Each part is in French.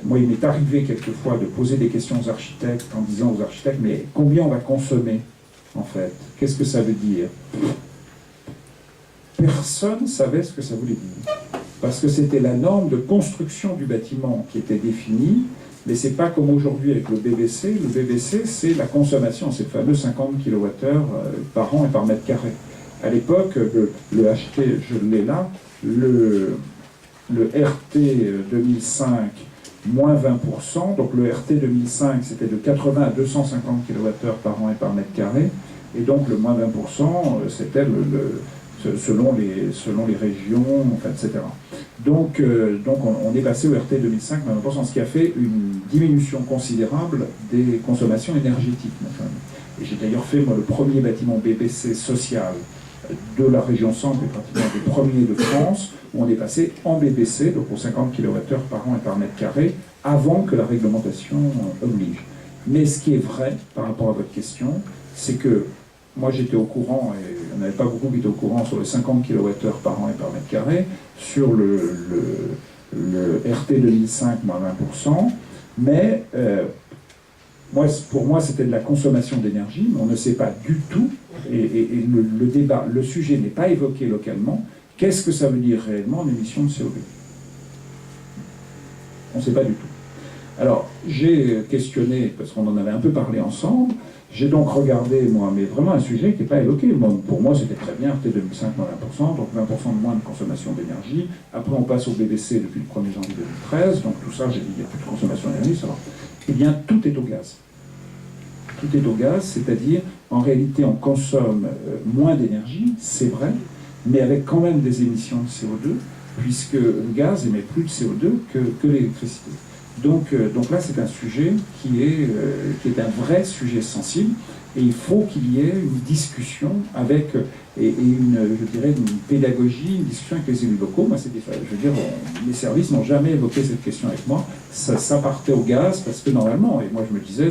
moi, il m'est arrivé quelquefois de poser des questions aux architectes en disant aux architectes, mais combien on va consommer, en fait? Qu'est-ce que ça veut dire? Personne ne savait ce que ça voulait dire. Parce que c'était la norme de construction du bâtiment qui était définie, mais ce n'est pas comme aujourd'hui avec le BBC. Le BBC, c'est la consommation, c'est le fameux 50 kWh par an et par mètre carré. À l'époque, le HT, je l'ai là, le RT 2005, moins 20%, donc le RT 2005, c'était de 80 à 250 kWh par an et par mètre carré, et donc le moins 20%, c'était selon les régions, enfin, etc. Donc on est passé au RT 2005, moins 20%, ce qui a fait une diminution considérable des consommations énergétiques. Et j'ai d'ailleurs fait, moi, le premier bâtiment BBC social de la région centre, et pratiquement des premiers de France, où on est passé en BBC, donc aux 50 kWh par an et par mètre carré, avant que la réglementation oblige. Mais ce qui est vrai, par rapport à votre question, c'est que moi j'étais au courant, et il n'y en avait pas beaucoup qui étaient au courant sur les 50 kWh par an et par mètre carré, sur le RT 2005, moins 20%, mais pour moi c'était de la consommation d'énergie, mais on ne sait pas du tout, et le débat, le sujet n'est pas évoqué localement, qu'est-ce que ça veut dire réellement en émission de CO2? On ne sait pas du tout. Alors, j'ai questionné, parce qu'on en avait un peu parlé ensemble, j'ai donc regardé, moi, mais vraiment un sujet qui n'est pas évoqué. Bon, pour moi, c'était très bien, RT 2005, moins 20%, donc 20% de moins de consommation d'énergie. Après, on passe au BBC depuis le 1er janvier 2013, donc tout ça, j'ai dit, il n'y a plus de consommation d'énergie, ça va. Eh bien, tout est au gaz. Tout est au gaz, c'est-à-dire, en réalité, on consomme moins d'énergie, c'est vrai, mais avec quand même des émissions de CO2, puisque le gaz émet plus de CO2 que l'électricité. Donc là, c'est un sujet qui est un vrai sujet sensible, et il faut qu'il y ait une discussion avec, je dirais, une pédagogie, une discussion avec les élus locaux. Moi, je veux dire, les services n'ont jamais évoqué cette question avec moi. Ça partait au gaz, parce que normalement, et moi je me disais,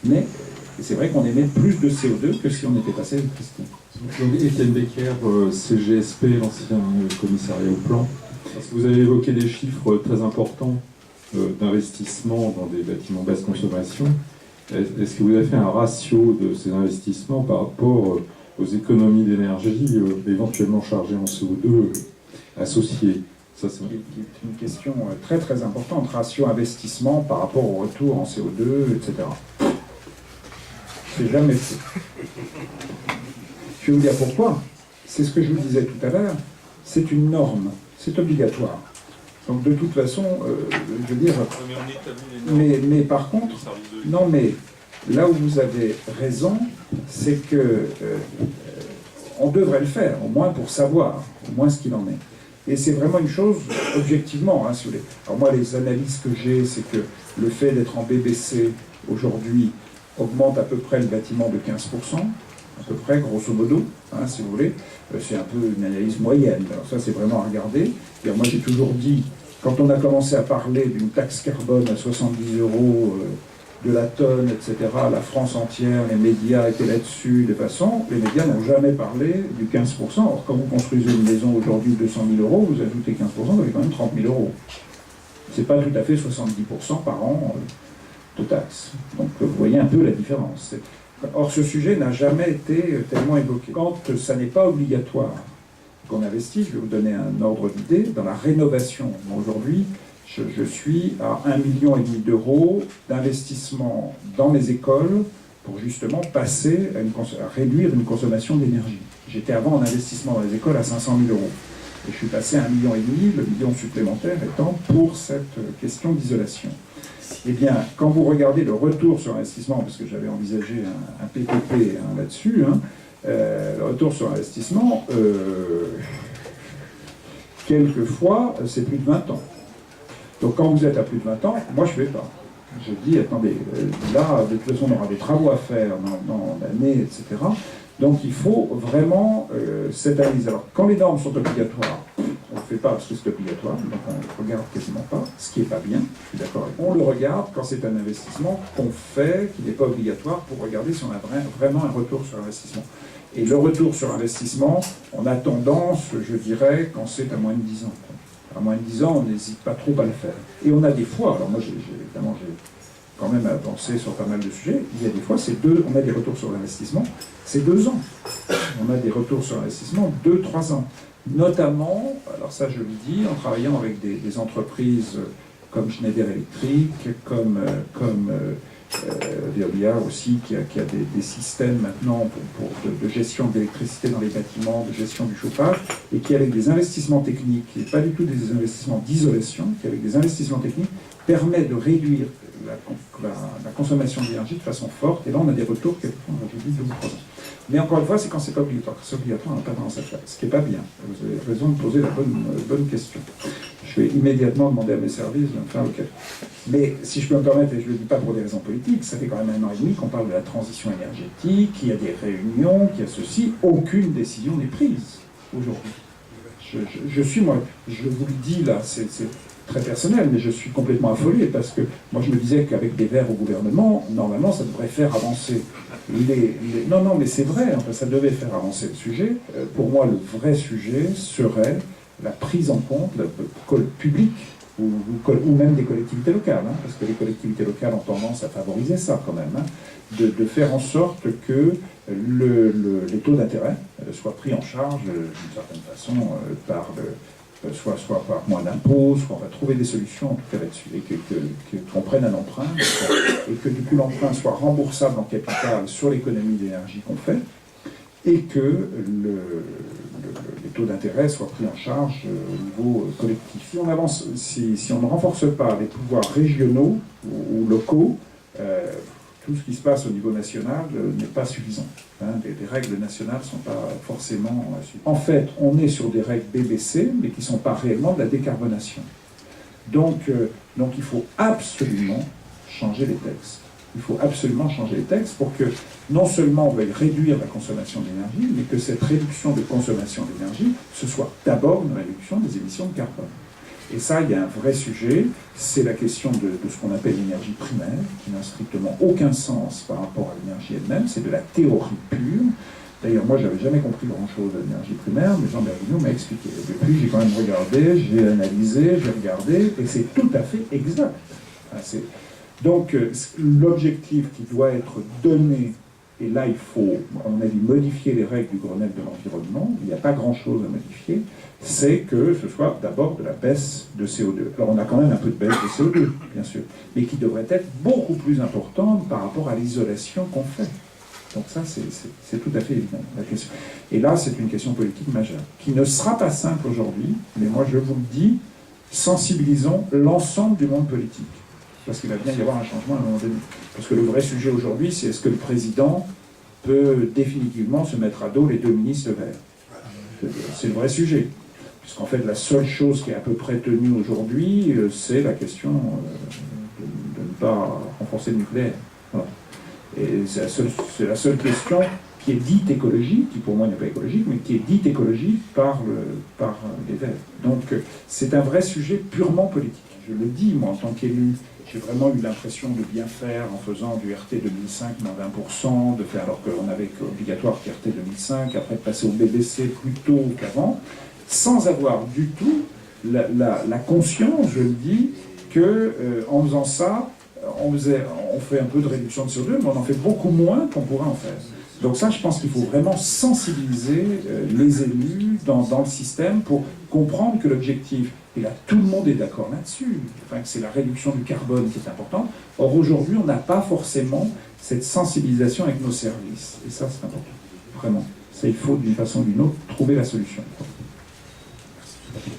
mais c'est vrai qu'on émet plus de CO2 que si on était passé à l'électricité. Étienne Becker, CGSP, l'ancien commissariat au plan. Parce que vous avez évoqué des chiffres très importants d'investissement dans des bâtiments basse consommation. Est-ce que vous avez fait un ratio de ces investissements par rapport aux économies d'énergie éventuellement chargées en CO2 associées? Ça, c'est une question très très importante, ratio investissement par rapport au retour en CO2, etc. C'est jamais fait. Je vais vous dire pourquoi. C'est ce que je vous disais tout à l'heure. C'est une norme, c'est obligatoire. Donc de toute façon, je veux dire... Mais par contre, non mais là où vous avez raison, c'est que on devrait le faire, au moins pour savoir, au moins ce qu'il en est. Et c'est vraiment une chose, objectivement, hein, si vous voulez. Alors moi, les analyses que j'ai, c'est que le fait d'être en BBC aujourd'hui augmente à peu près le bâtiment de 15%, à peu près, grosso modo, hein, si vous voulez. C'est un peu une analyse moyenne. Alors ça, c'est vraiment à regarder. Et moi, j'ai toujours dit, quand on a commencé à parler d'une taxe carbone à 70 € de la tonne, etc., la France entière, les médias étaient là-dessus, de façon, les médias n'ont jamais parlé du 15%. Or, quand vous construisez une maison aujourd'hui de 200 000 €, vous ajoutez 15%, vous avez quand même 30 000 €. C'est pas tout à fait 70% par an de taxes. Donc, vous voyez un peu la différence. Or, ce sujet n'a jamais été tellement évoqué. Quand ça n'est pas obligatoire qu'on investisse, je vais vous donner un ordre d'idée, dans la rénovation. Aujourd'hui, je suis à 1,5 million d'euros d'investissement dans les écoles pour justement passer à réduire une consommation d'énergie. J'étais avant en investissement dans les écoles à 500 000 €. Et je suis passé à 1,5 million, le million supplémentaire étant pour cette question d'isolation. Eh bien, quand vous regardez le retour sur investissement, parce que j'avais envisagé un PPP là-dessus, le retour sur investissement, quelquefois, c'est plus de 20 ans. Donc quand vous êtes à plus de 20 ans, moi je ne vais pas. Je dis, attendez, là, de toute façon, on aura des travaux à faire dans l'année, etc. Donc il faut vraiment cette analyse. Alors, quand les normes sont obligatoires, on ne le fait pas parce que c'est obligatoire, donc on ne le regarde quasiment pas, ce qui n'est pas bien, je suis d'accord avec vous. On le regarde quand c'est un investissement qu'on fait, qui n'est pas obligatoire, pour regarder si on a vraiment un retour sur investissement. Et le retour sur investissement, on a tendance, je dirais, quand c'est à moins de 10 ans. À moins de 10 ans, on n'hésite pas trop à le faire. Et on a des fois, alors moi évidemment j'ai quand même avancé sur pas mal de sujets, il y a des fois, on a des retours sur l'investissement, c'est 2 ans. On a des retours sur l'investissement 2-3 ans. Notamment, alors ça je le dis, en travaillant avec des entreprises comme Schneider Electric, comme Veolia aussi, qui a des systèmes maintenant de gestion de l'électricité dans les bâtiments, de gestion du chauffage, et qui, avec des investissements techniques, et pas du tout des investissements d'isolation, qui, avec des investissements techniques, permet de réduire la consommation d'énergie de façon forte. Et là, on a des retours quelquefois, je dis 2 ou 3 ans. Mais encore une fois, c'est quand c'est pas obligatoire. Quand c'est obligatoire, on n'a pas tendance à faire. Ce qui n'est pas bien. Vous avez raison de poser la bonne question. Je vais immédiatement demander à mes services de me faire le cas. Mais si je peux me permettre, et je ne le dis pas pour des raisons politiques, ça fait quand même 1 an et demi qu'on parle de la transition énergétique, qu'il y a des réunions, qu'il y a ceci. Aucune décision n'est prise aujourd'hui. Je suis, moi, je vous le dis là, c'est très personnel, mais je suis complètement affolé parce que moi je me disais qu'avec des Verts au gouvernement, normalement ça devrait faire avancer Non, mais c'est vrai, enfin, ça devait faire avancer le sujet. Pour moi, le vrai sujet serait la prise en compte publique ou même des collectivités locales, hein, parce que les collectivités locales ont tendance à favoriser ça quand même, hein, de faire en sorte que les taux d'intérêt soient pris en charge d'une certaine façon soit par moins d'impôts, soit on va trouver des solutions en tout cas là-dessus, et qu'on prenne un emprunt, et que du coup l'emprunt soit remboursable en capital sur l'économie d'énergie qu'on fait, et que les taux d'intérêt soient pris en charge au niveau collectif. Si on ne renforce pas les pouvoirs régionaux ou locaux, tout ce qui se passe au niveau national n'est pas suffisant. Hein, les règles nationales ne sont pas forcément suffisantes. En fait, on est sur des règles BBC, mais qui ne sont pas réellement de la décarbonation. Donc il faut absolument changer les textes. Il faut absolument changer les textes pour que non seulement on veuille réduire la consommation d'énergie, mais que cette réduction de consommation d'énergie, ce soit d'abord une réduction des émissions de carbone. Et ça, il y a un vrai sujet, c'est la question de ce qu'on appelle l'énergie primaire, qui n'a strictement aucun sens par rapport à l'énergie elle-même, c'est de la théorie pure. D'ailleurs, moi, je n'avais jamais compris grand-chose de l'énergie primaire, mais Jean Bergignaud m'a expliqué. Depuis, j'ai quand même regardé, j'ai analysé, j'ai regardé, et c'est tout à fait exact. Donc, l'objectif qui doit être donné, et là, il faut, à mon avis, modifier les règles du Grenelle de l'environnement, il n'y a pas grand-chose à modifier, c'est que ce soit d'abord de la baisse de CO2. Alors on a quand même un peu de baisse de CO2, bien sûr, mais qui devrait être beaucoup plus importante par rapport à l'isolation qu'on fait. Donc ça, c'est tout à fait évident, la question. Et là, c'est une question politique majeure, qui ne sera pas simple aujourd'hui, mais moi je vous le dis, sensibilisons l'ensemble du monde politique. Parce qu'il va bien y avoir un changement à un moment donné. Parce que le vrai sujet aujourd'hui, c'est est-ce que le président peut définitivement se mettre à dos les 2 ministres verts. C'est le vrai sujet. Puisqu'en fait, la seule chose qui est à peu près tenue aujourd'hui, c'est la question de ne pas renforcer le nucléaire. Voilà. Et c'est la seule question qui est dite écologique, qui pour moi n'est pas écologique, mais qui est dite écologique par les Verts. Donc c'est un vrai sujet purement politique. Je le dis, moi, en tant qu'élu, j'ai vraiment eu l'impression de bien faire en faisant du RT 2005 moins 20%, de faire, alors qu'on avait obligatoire RT 2005, après de passer au BBC plus tôt qu'avant, sans avoir du tout la conscience, je le dis, qu'en faisant ça, on fait un peu de réduction de CO2, mais on en fait beaucoup moins qu'on pourrait en faire. Donc ça, je pense qu'il faut vraiment sensibiliser les élus dans le système pour comprendre que l'objectif, et là tout le monde est d'accord là-dessus, enfin, que c'est la réduction du carbone qui est importante. Or aujourd'hui, on n'a pas forcément cette sensibilisation avec nos services. Et ça, c'est important, vraiment. Ça, il faut d'une façon ou d'une autre trouver la solution. Merci.